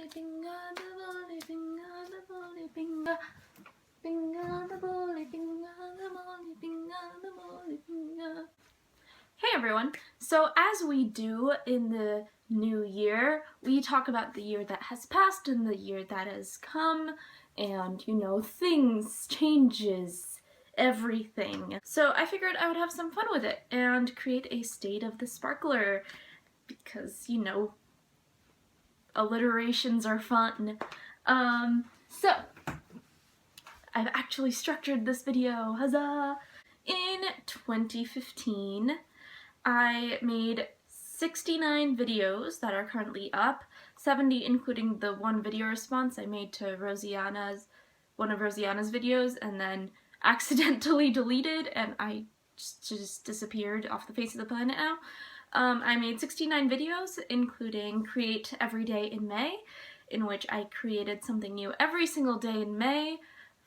bowling finger, the bowling finger, the bowling finger. Finger, the bowling finger, the bowling finger, the bowling finger. Hey everyone! So as we do in the new year, we talk about the year that has passed and the year that has come, and you know, things, changes, everything. So I figured I would have some fun with it and create a State of the Sparkler because, you know, alliterations are fun. So I've actually structured this video, huzzah! In 2015, I made 69 videos that are currently up, 70 including the one video response I made to one of Rosianna's videos and then accidentally deleted, and I just disappeared off the face of the planet now. I made 69 videos, including Create Every Day in May, in which I created something new every single day in May.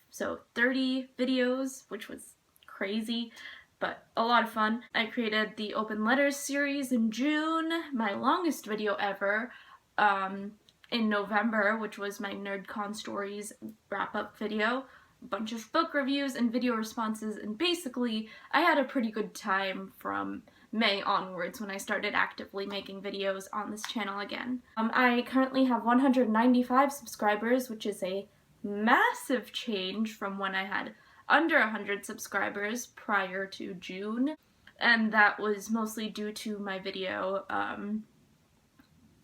So 30 videos, which was crazy, but a lot of fun. I created the Open Letters series in June, my longest video ever, in November, which was my NerdCon Stories wrap-up video, a bunch of book reviews and video responses, and basically I had a pretty good time from May onwards when I started actively making videos on this channel again. I currently have 195 subscribers, which is a massive change from when I had under 100 subscribers prior to June, and that was mostly due to my video,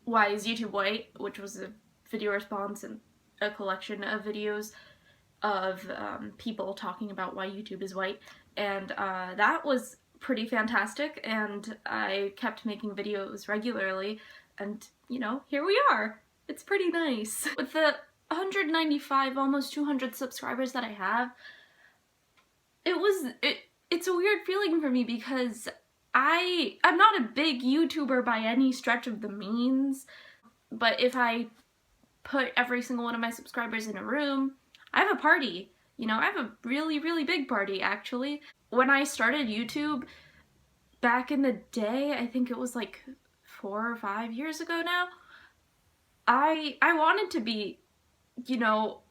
Why is YouTube White?, which was a video response and a collection of videos of people talking about why YouTube is white, and that was pretty fantastic, and I kept making videos regularly, and you know, here we are. It's pretty nice. With the 195, almost 200 subscribers that I have, it's a weird feeling for me because I'm not a big YouTuber by any stretch of the means, but if I put every single one of my subscribers in a room, I have a party. You know, I have a really, really big party, actually. When I started YouTube back in the day, I think it was like 4 or 5 years ago now, I wanted to be, you know,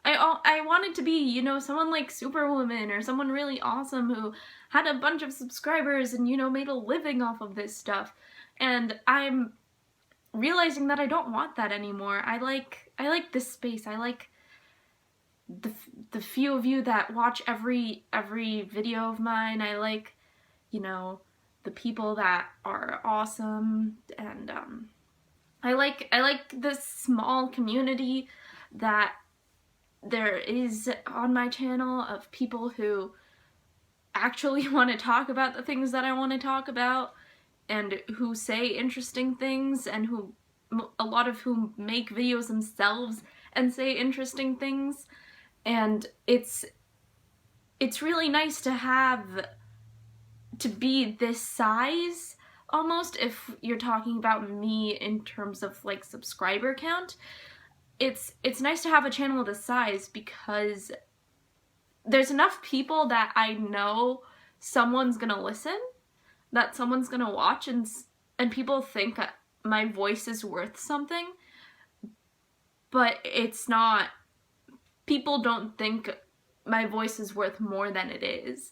I wanted to be, you know, someone like Superwoman or someone really awesome who had a bunch of subscribers and, you know, made a living off of this stuff. And I'm realizing that I don't want that anymore. I like this space. I like the few of you that watch every video of mine. I like, you know, the people that are awesome, and I like this small community that there is on my channel of people who actually want to talk about the things that I want to talk about, and who say interesting things, and who a lot of whom make videos themselves and say interesting things. And it's really nice to be this size, almost, if you're talking about me in terms of like subscriber count. It's nice to have a channel this size because there's enough people that I know someone's gonna listen, that someone's gonna watch, and people think my voice is worth something, but it's not. People don't think my voice is worth more than it is,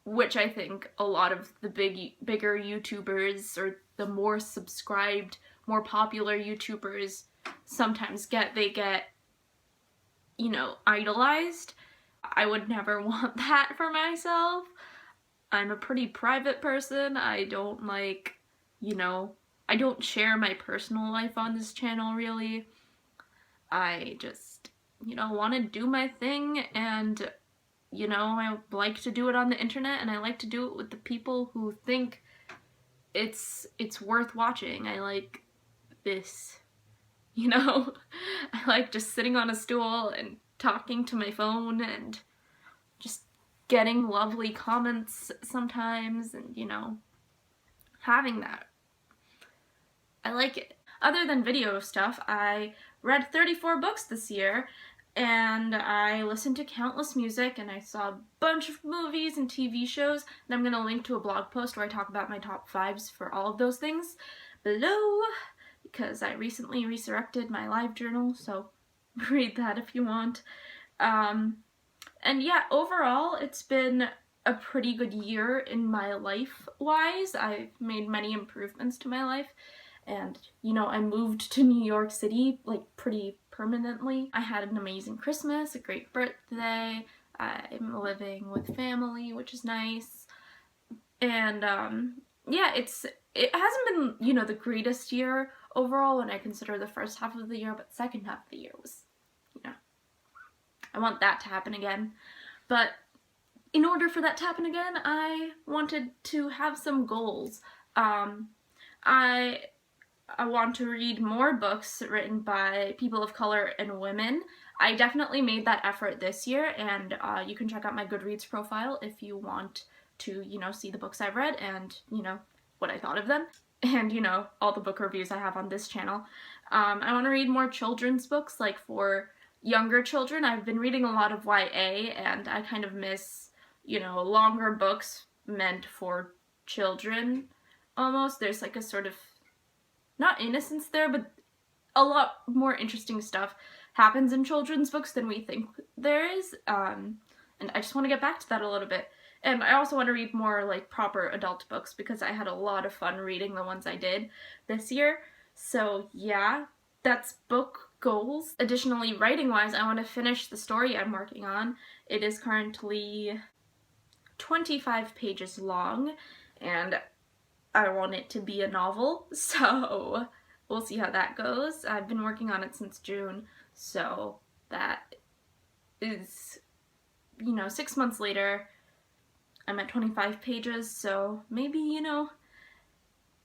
which I think a lot of the bigger YouTubers, or the more subscribed, more popular YouTubers sometimes get. They get, you know, idolized. I would never want that for myself. I'm a pretty private person. I don't like, you know, I don't share my personal life on this channel, really. I just, you know, want to do my thing, and, you know, I like to do it on the internet, and I like to do it with the people who think it's worth watching. I like this, you know? I like just sitting on a stool and talking to my phone and just getting lovely comments sometimes, and, you know, having that. I like it. Other than video stuff, I read 34 books this year, and I listened to countless music, and I saw a bunch of movies and TV shows, and I'm gonna link to a blog post where I talk about my top 5s for all of those things below. because I recently resurrected my live journal, so read that if you want. And yeah, overall, it's been a pretty good year in my life-wise. I've made many improvements to my life, and, you know, I moved to New York City, like, pretty permanently. I had an amazing Christmas, a great birthday. I'm living with family, which is nice. And, yeah, it hasn't been, you know, the greatest year overall when I consider the first half of the year, but the second half of the year was, you know, I want that to happen again. But in order for that to happen again, I wanted to have some goals. I want to read more books written by people of color and women. I definitely made that effort this year, and you can check out my Goodreads profile if you want to, you know, see the books I've read and, you know, what I thought of them, and, you know, all the book reviews I have on this channel. I want to read more children's books, like for younger children. I've been reading a lot of YA, and I kind of miss, you know, longer books meant for children, almost. There's like a sort of, not innocence there, but a lot more interesting stuff happens in children's books than we think there is, and I just want to get back to that a little bit. And I also want to read more, like, proper adult books, because I had a lot of fun reading the ones I did this year. So yeah, that's book goals. Additionally, writing-wise, I want to finish the story I'm working on. It is currently 25 pages long, and I want it to be a novel, so we'll see how that goes. I've been working on it since June, so that is, you know, 6 months later. I'm at 25 pages, so maybe, you know,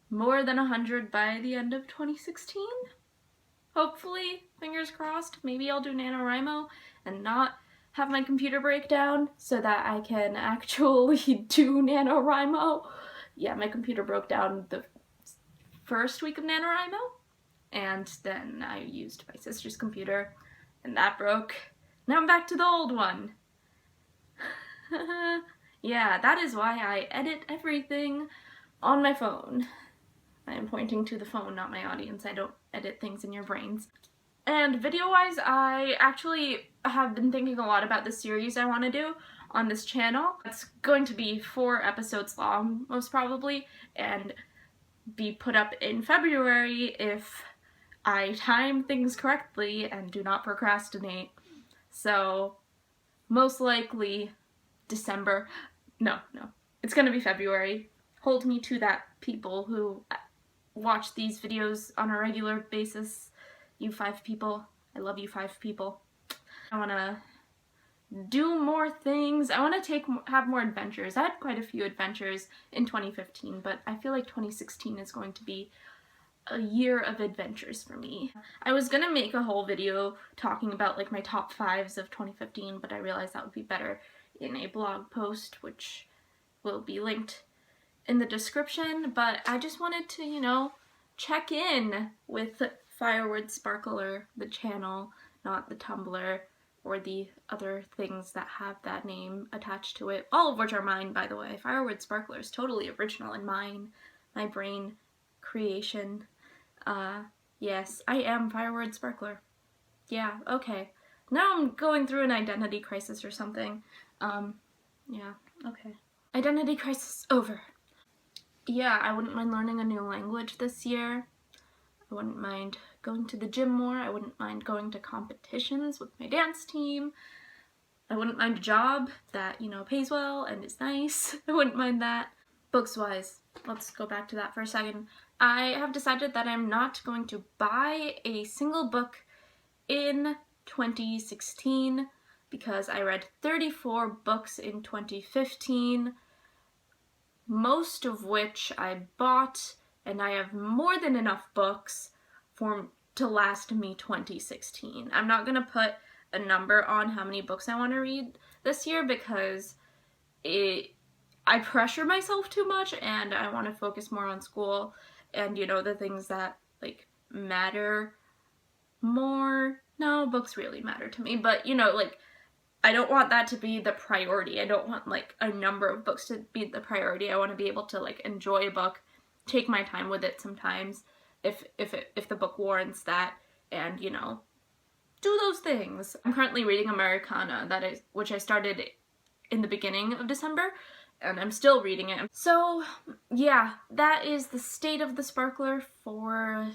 more than 100 by the end of 2016? Hopefully, fingers crossed. Maybe I'll do NaNoWriMo and not have my computer break down so that I can actually do NaNoWriMo. Yeah, my computer broke down the first week of NaNoWriMo, and then I used my sister's computer, and that broke. Now I'm back to the old one. Yeah, that is why I edit everything on my phone. I am pointing to the phone, not my audience. I don't edit things in your brains. And video-wise, I actually have been thinking a lot about the series I want to do on this channel. It's going to be 4 episodes long, most probably, and be put up in February if I time things correctly and do not procrastinate. So, most likely December. No, it's gonna be February. Hold me to that, people who watch these videos on a regular basis. You 5 people. I love you 5 people. I wanna do more things. I want to have more adventures. I had quite a few adventures in 2015, but I feel like 2016 is going to be a year of adventures for me. I was gonna make a whole video talking about, like, my top 5s of 2015, but I realized that would be better in a blog post, which will be linked in the description. But I just wanted to, you know, check in with Fireword Sparkler, the channel, not the Tumblr or the other things that have that name attached to it, all of which are mine, by the way. Fireword Sparkler is totally original and mine, my brain creation. Yes, I am Fireword Sparkler. Yeah, okay. Now I'm going through an identity crisis or something. Yeah, okay. Identity crisis over. Yeah, I wouldn't mind learning a new language this year. I wouldn't mind going to the gym more. I wouldn't mind going to competitions with my dance team. I wouldn't mind a job that, you know, pays well and is nice. I wouldn't mind that. Books-wise, let's go back to that for a second. I have decided that I'm not going to buy a single book in 2016 because I read 34 books in 2015, most of which I bought, and I have more than enough books to last me 2016. I'm not gonna put a number on how many books I want to read this year because I pressure myself too much, and I want to focus more on school and, you know, the things that, like, matter more. No, books really matter to me, but, you know, like, I don't want that to be the priority. I don't want, like, a number of books to be the priority. I want to be able to, like, enjoy a book, take my time with it sometimes, if the book warrants that, and you know, do those things. I'm currently reading Americana, which I started in the beginning of December, and I'm still reading it. So yeah, that is the state of the Sparkler for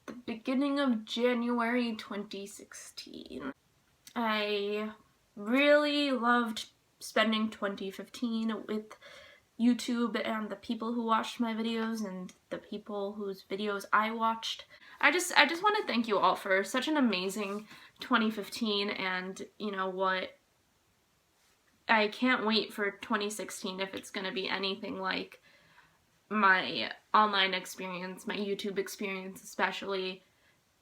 the beginning of January 2016. I really loved spending 2015 with YouTube and the people who watched my videos and the people whose videos I watched. I just want to thank you all for such an amazing 2015, and you know what, I can't wait for 2016 if it's gonna be anything like my online experience, my YouTube experience especially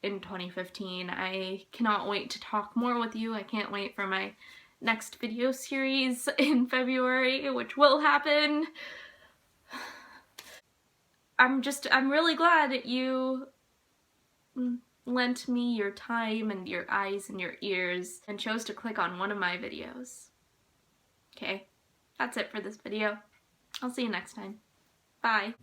in 2015. I cannot wait to talk more with you. I can't wait for my next video series in February, which will happen. I'm really glad that you lent me your time and your eyes and your ears and chose to click on one of my videos. Okay, that's it for this video. I'll see you next time. Bye.